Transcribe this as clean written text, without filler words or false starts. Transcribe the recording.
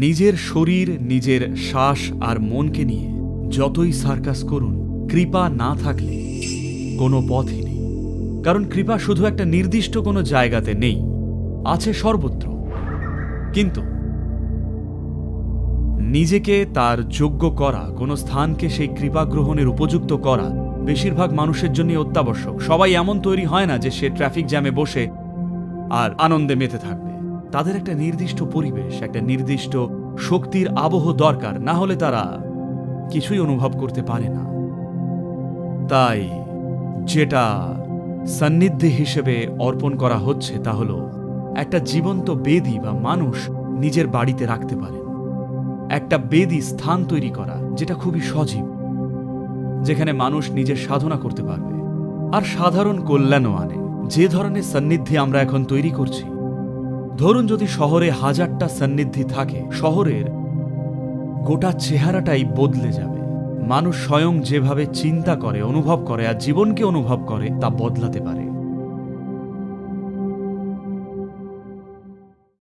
নিজের শরীর, নিজের শ্বাস আর মনকে নিয়ে যতই সার্কাস করুন, কৃপা না থাকলে কোনো পথই নেই। কারণ কৃপা শুধু একটা নির্দিষ্ট কোনো জায়গাতে নেই, আছে সর্বত্র। কিন্তু নিজেকে তার যোগ্য করা, কোনো স্থানকে সেই কৃপা গ্রহণের উপযুক্ত করা বেশিরভাগ মানুষের জন্য অত্যাবশ্যক। সবাই এমন তৈরি হয় না যে সে ট্রাফিক জ্যামে বসে আর আনন্দে মেতে থাকবে। তাদের একটা নির্দিষ্ট পরিবেশ, একটা নির্দিষ্ট শক্তির আবহ দরকার, না হলে তারা কিছুই অনুভব করতে পারে না। তাই যেটা সান্নিধ্যে হিসেবে অর্পণ করা হচ্ছে তা হল একটা জীবন্ত বেদী বা মানুষ নিজের বাড়িতে রাখতে পারেন। একটা বেদী স্থান তৈরি করা যেটা খুবই সজীব, যেখানে মানুষ নিজের সাধনা করতে পারবে আর সাধারণ কল্যাণও আনে। যে ধরনের সান্নিধ্যে আমরা এখন তৈরি করছি, ধরুন যদি শহরে 1000টা সান্নিধ্যি থাকে, শহরের গোটা চেহারাটাই বদলে যাবে। মানুষ স্বয়ং যেভাবে চিন্তা করে, অনুভব করে আর জীবনকে অনুভব করে তা বদলাতে পারে।